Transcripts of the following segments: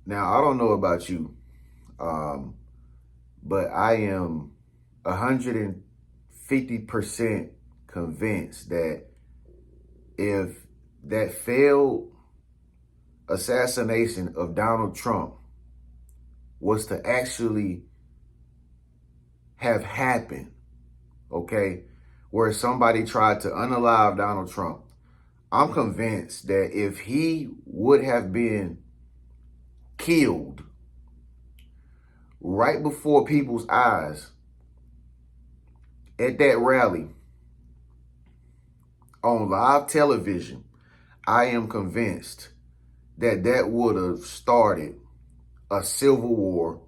Now, I don't know about you, um, but I am 150% convinced that if that failed assassination of Donald Trump was to actually have happened, okay, where somebody tried to unalive Donald Trump, I'm convinced that if he would have been killed right before people's eyes at that rally on live television, I am convinced that that would have started a civil war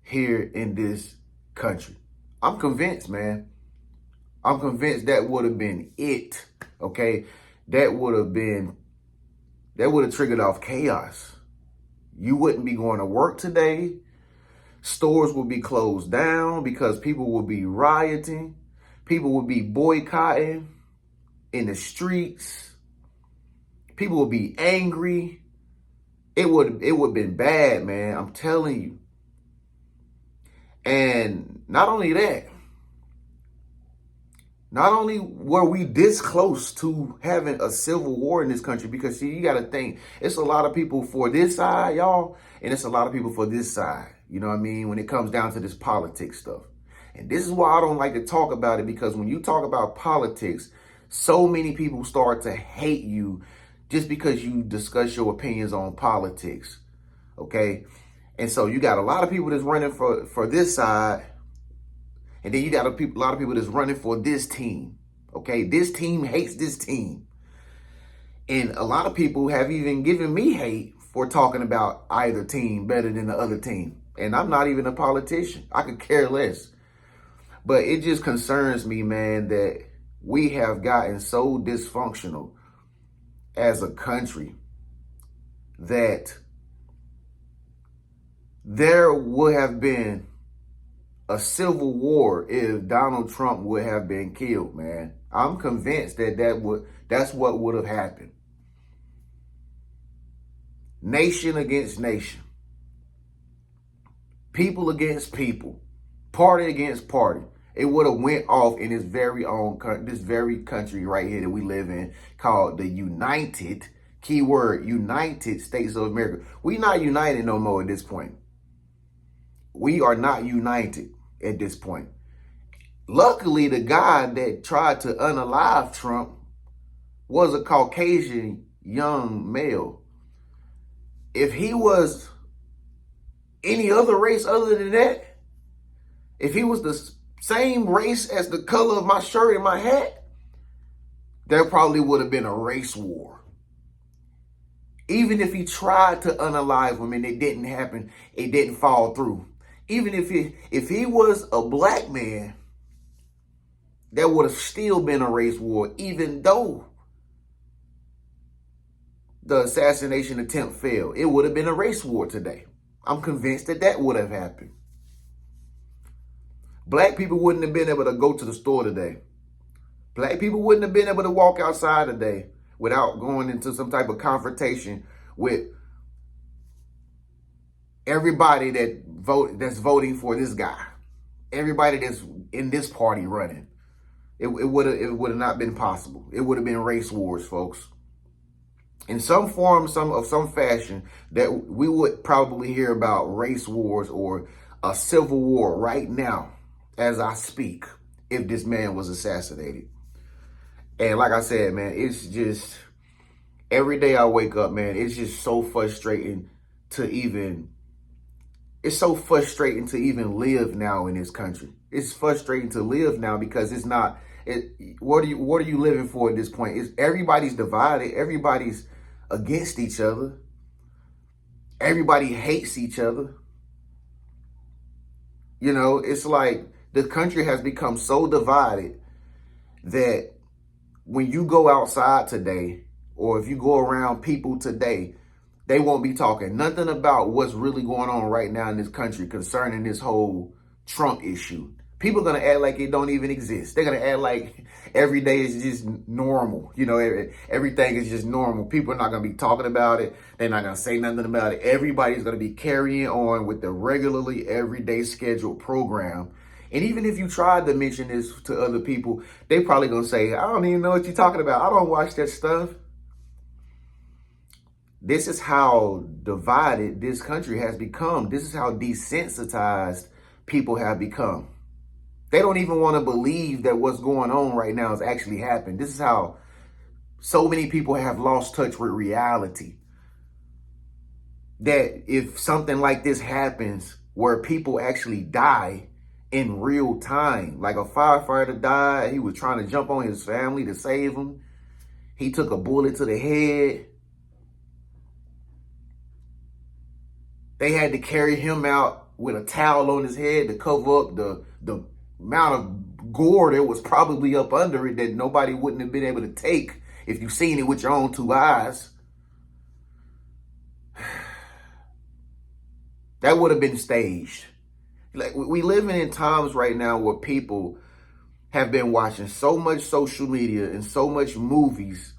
here in this country. I'm convinced, man. I'm convinced that would have been it, okay? That would have triggered off chaos. You wouldn't be going to work today. Stores would be closed down because people would be rioting. People would be boycotting in the streets. People would be angry. It would have been bad, man. I'm telling you. And not only that, not only were we this close to having a civil war in this country, because see, you got to think, it's a lot of people for this side, y'all, and it's a lot of people for this side. You know what I mean? When it comes down to this politics stuff. And this is why I don't like to talk about it, because when you talk about politics, so many people start to hate you just because you discuss your opinions on politics. Okay? And so you got a lot of people that's running for this side. And then you got a lot of people that's running for this team. Okay, this team hates this team. And a lot of people have even given me hate for talking about either team better than the other team. And I'm not even a politician. I could care less. But it just concerns me, man, that we have gotten so dysfunctional as a country that there would have been a civil war if Donald Trump would have been killed, man. I'm convinced that that's what would have happened. Nation against nation. People against people. Party against party. It would have went off in this very country right here that we live in, called the United, keyword, United States of America. We not united no more at this point. We are not united at this point. Luckily, the guy that tried to unalive Trump was a Caucasian young male. If he was any other race other than that, if he was the same race as the color of my shirt and my hat, there probably would have been a race war. Even if he tried to unalive him and it didn't happen, it didn't fall through. Even if he was a black man, there would have still been a race war, even though the assassination attempt failed. It would have been a race war today. I'm convinced that would have happened. Black people wouldn't have been able to go to the store today. Black people wouldn't have been able to walk outside today without going into some type of confrontation with everybody that's voting for this guy, everybody that's in this party running. It would have not been possible. It would have been race wars, folks. In some form, some fashion, that we would probably hear about race wars or a civil war right now as I speak, if this man was assassinated. And like I said, man, it's just every day I wake up, man, it's just so frustrating to even live now in this country. It's frustrating to live now because it's not. What are you living for at this point? Everybody's divided. Everybody's against each other. Everybody hates each other. You know, it's like the country has become so divided that when you go outside today, or if you go around people today, they won't be talking nothing about what's really going on right now in this country concerning this whole Trump issue. People are going to act like it don't even exist. They're going to act like every day is just normal. You know, everything is just normal. People are not going to be talking about it. They're not going to say nothing about it. Everybody's going to be carrying on with the regularly everyday scheduled program. And even if you tried to mention this to other people, they probably going to say, I don't even know what you're talking about. I don't watch that stuff. This is how divided this country has become. This is how desensitized people have become. They don't even want to believe that what's going on right now has actually happened. This is how so many people have lost touch with reality. That if something like this happens where people actually die in real time, like a firefighter died, he was trying to jump on his family to save him. He took a bullet to the head. They had to carry him out with a towel on his head to cover up the amount of gore that was probably up under it that nobody wouldn't have been able to take if you've seen it with your own two eyes. That would have been staged. Like, we living in times right now where people have been watching so much social media and so much movies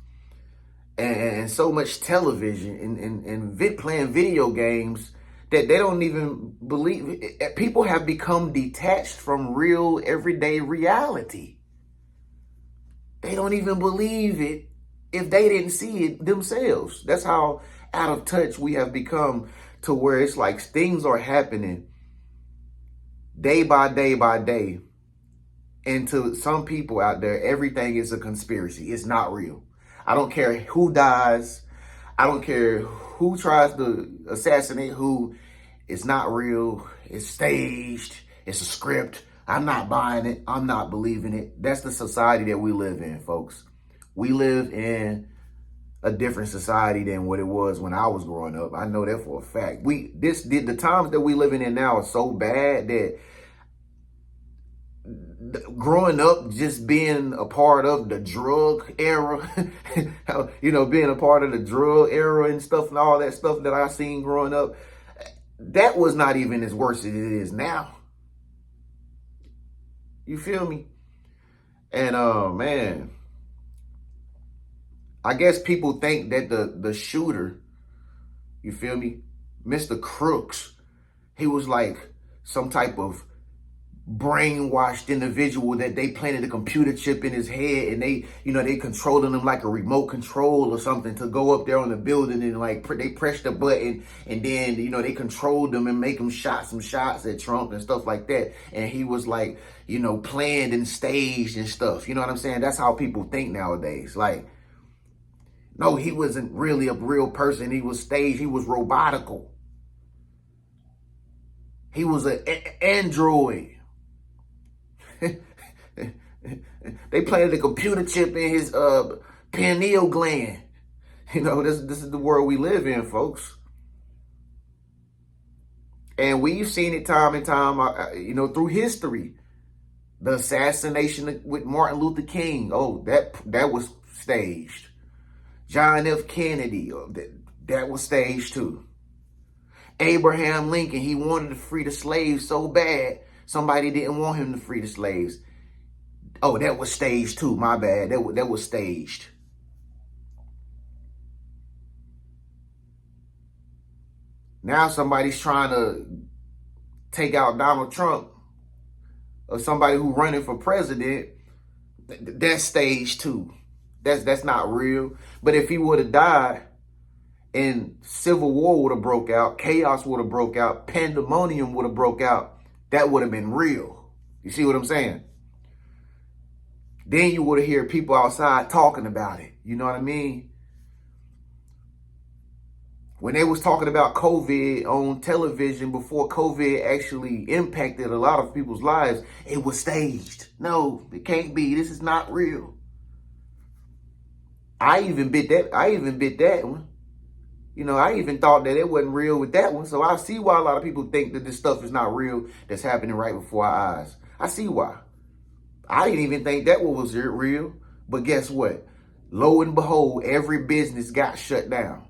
and so much television and playing video games that they don't even believe. People have become detached from real everyday reality. They don't even believe it if they didn't see it themselves. That's how out of touch we have become, to where it's like things are happening day by day by day. And to some people out there, everything is a conspiracy. It's not real. I don't care who dies. I don't care who tries to assassinate who. It's not real. It's staged. It's a script. I'm not buying it. I'm not believing it. That's the society that we live in, folks. We live in a different society than what it was when I was growing up. I know that for a fact. The times that we living in now are so bad that growing up, just being a part of the drug era, being a part of the drug era and stuff and all that stuff that I seen growing up, that was not even as worse as it is now. You feel me? And man, I guess people think that the shooter, you feel me, Mr. Crooks, he was like some type of brainwashed individual that they planted a computer chip in his head and they controlling him like a remote control or something to go up there on the building and like they press the button and then they controlled him and make him shot some shots at Trump and stuff like that, and he was like planned and staged and stuff. You know what I'm saying? That's how people think nowadays. Like, no, he wasn't really a real person. He was staged. He was robotical. He was an android. They planted a computer chip in his pineal gland. This is the world we live in, folks. And we've seen it time and time, through history. The assassination with Martin Luther King. Oh, that was staged. John F. Kennedy. That was staged too. Abraham Lincoln, he wanted to free the slaves so bad, somebody didn't want him to free the slaves. Oh, that was staged too. My bad. That was staged. Now somebody's trying to take out Donald Trump or somebody who running for president. That's staged too. That's not real. But if he would have died, and civil war would have broke out, chaos would have broke out, pandemonium would have broke out, that would have been real. You see what I'm saying? Then you would have heard people outside talking about it. You know what I mean? When they was talking about COVID on television before COVID actually impacted a lot of people's lives, it was staged. No, it can't be. This is not real. I even bit that one. I even thought that it wasn't real with that one. So I see why a lot of people think that this stuff is not real that's happening right before our eyes. I see why. I didn't even think that one was real. But guess what? Lo and behold, every business got shut down.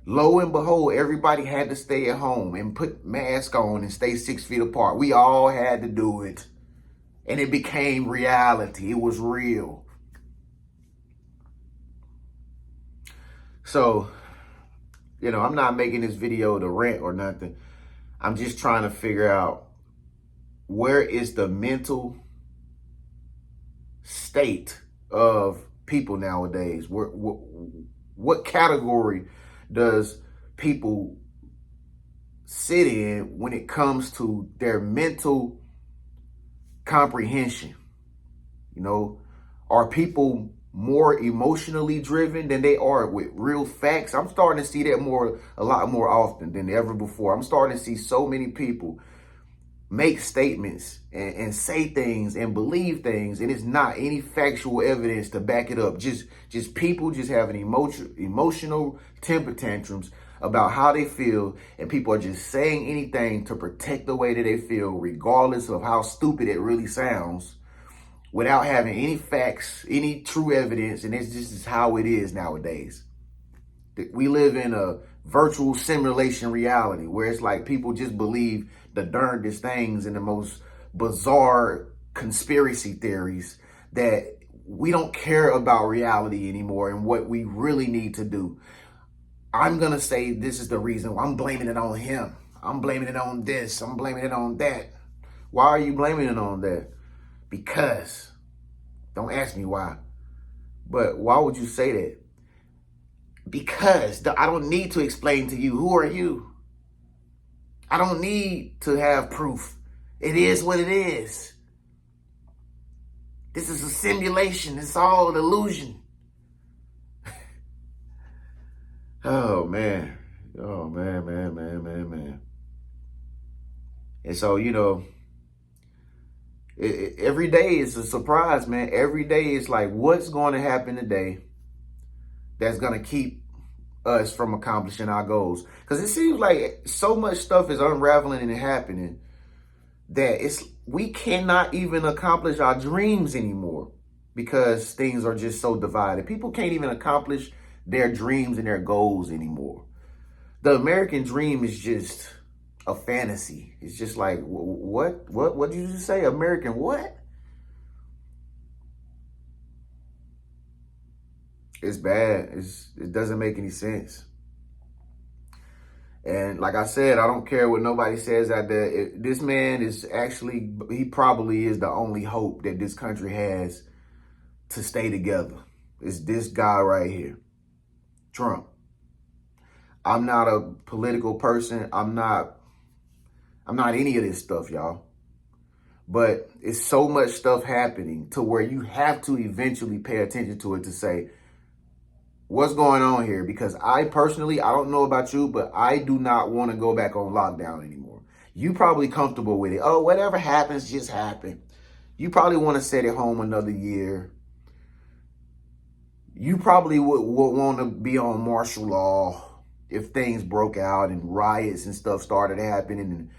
Lo and behold, everybody had to stay at home and put masks on and stay 6 feet apart. We all had to do it. and it became reality. It was real. So, I'm not making this video to rant or nothing. I'm just trying to figure out, where is the mental state of people nowadays? What category does people sit in when it comes to their mental comprehension? Are people more emotionally driven than they are with real facts? I'm starting to see that a lot more often than ever before. I'm starting to see so many people make statements and say things and believe things, and it's not any factual evidence to back it up. Just people just having emotional temper tantrums about how they feel, and people are just saying anything to protect the way that they feel, regardless of how stupid it really sounds, without having any facts, any true evidence. And it's just how it is nowadays. We live in a virtual simulation reality where it's like people just believe the darndest things and the most bizarre conspiracy theories, that we don't care about reality anymore and what we really need to do. I'm going to say this is the reason. I'm blaming it on him. I'm blaming it on this. I'm blaming it on that. Why are you blaming it on that? Because, don't ask me why, but why would you say that? Because I don't need to explain to you. Who are you? I don't need to have proof. It is what it is. This is a simulation. It's all an illusion. Oh, man. Oh, man. And so, every day is a surprise, man. Every day is like, what's going to happen today that's going to keep us from accomplishing our goals? Because it seems like so much stuff is unraveling and happening that we cannot even accomplish our dreams anymore, because things are just so divided. People can't even accomplish their dreams and their goals anymore. The American dream is just a fantasy. It's just like, what did you just say? American what? It's bad. It doesn't make any sense. And like I said, I don't care what nobody says out there. This man is actually, he probably is the only hope that this country has to stay together. It's this guy right here, Trump. I'm not a political person. I'm not any of this stuff, y'all. But it's so much stuff happening to where you have to eventually pay attention to it to say, what's going on here? Because I personally, I don't know about you, but I do not want to go back on lockdown anymore. You probably comfortable with it. Oh, whatever happens, just happen. You probably want to sit at home another year. You probably would want to be on martial law if things broke out and riots and stuff started happening and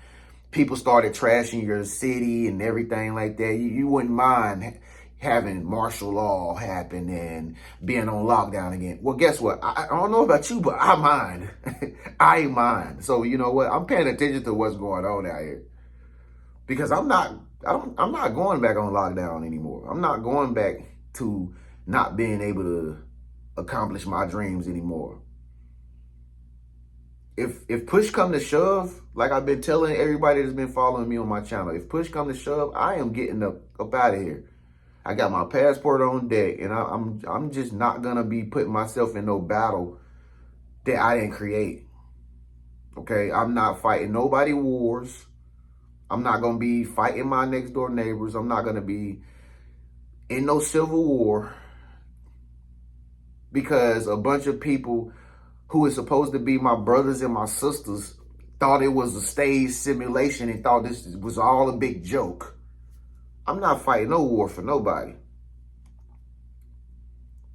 people started trashing your city and everything like that. You wouldn't mind having martial law happen and being on lockdown again. Well, guess what? I don't know about you, but I mind. I mind. So you know what? I'm paying attention to what's going on out here, because I'm not going back on lockdown anymore. I'm not going back to not being able to accomplish my dreams anymore. If push come to shove, like I've been telling everybody that's been following me on my channel, if push come to shove, I am getting up out of here. I got my passport on deck, and I'm just not gonna be putting myself in no battle that I didn't create. Okay, I'm not fighting nobody wars. I'm not gonna be fighting my next door neighbors. I'm not gonna be in no civil war because a bunch of people who is supposed to be my brothers and my sisters thought it was a staged simulation and thought this was all a big joke. I'm not fighting no war for nobody.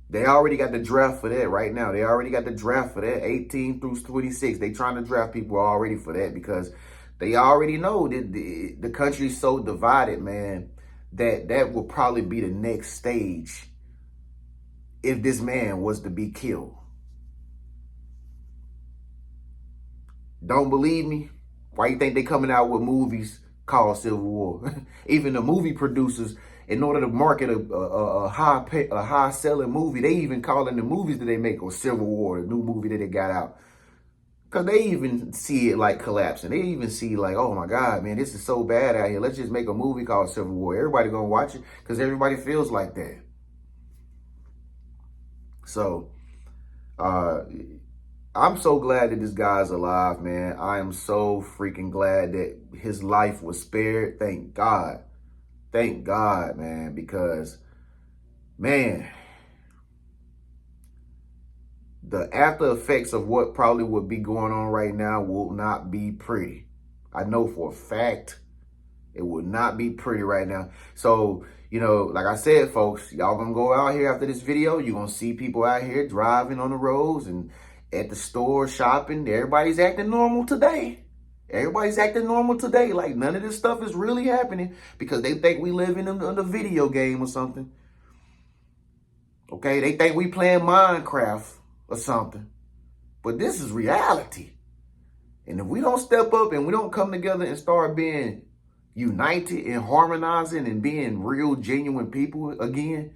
They already got the draft for that right now. They already got the draft for that, 18 through 26. They trying to draft people already for that, because they already know that the country's so divided, man, that will probably be the next stage if this man was to be killed. Don't believe me? Why you think they coming out with movies called Civil War. Even the movie producers, in order to market a high selling movie, they even calling the movies that they make on Civil War, the new movie that they got out. Because they even see it like collapsing. They even see like, oh my God, man, this is so bad out here. Let's just make a movie called Civil War. Everybody gonna watch it because everybody feels like that. So, I'm so glad that this guy's alive, man. I am so freaking glad that his life was spared. Thank God. Thank God, man, because, man, the after effects of what probably would be going on right now will not be pretty. I know for a fact it would not be pretty right now. So, you know, like I said, folks, y'all gonna go out here after this video. You're gonna see people out here driving on the roads and at the store shopping. Everybody's acting normal today. Everybody's acting normal today. Like none of this stuff is really happening because they think we live in a video game or something. Okay, they think we playing Minecraft or something. But this is reality. And if we don't step up and we don't come together and start being united and harmonizing and being real, genuine people again,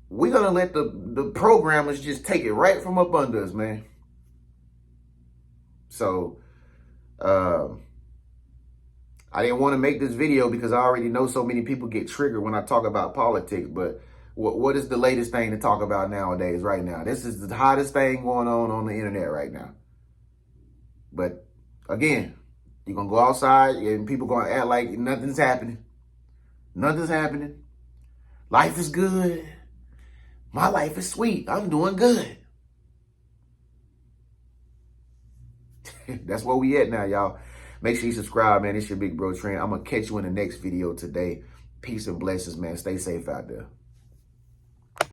we're going to let the programmers just take it right from up under us, man. So, I didn't want to make this video because I already know so many people get triggered when I talk about politics, but what is the latest thing to talk about nowadays, right now? This is the hottest thing going on the internet right now. But again, you're going to go outside and people going to act like nothing's happening. Nothing's happening. Life is good. My life is sweet. I'm doing good. That's where we at now, y'all. Make sure you subscribe, man. It's your big bro Trent. I'm going to catch you in the next video today. Peace and blessings, man. Stay safe out there.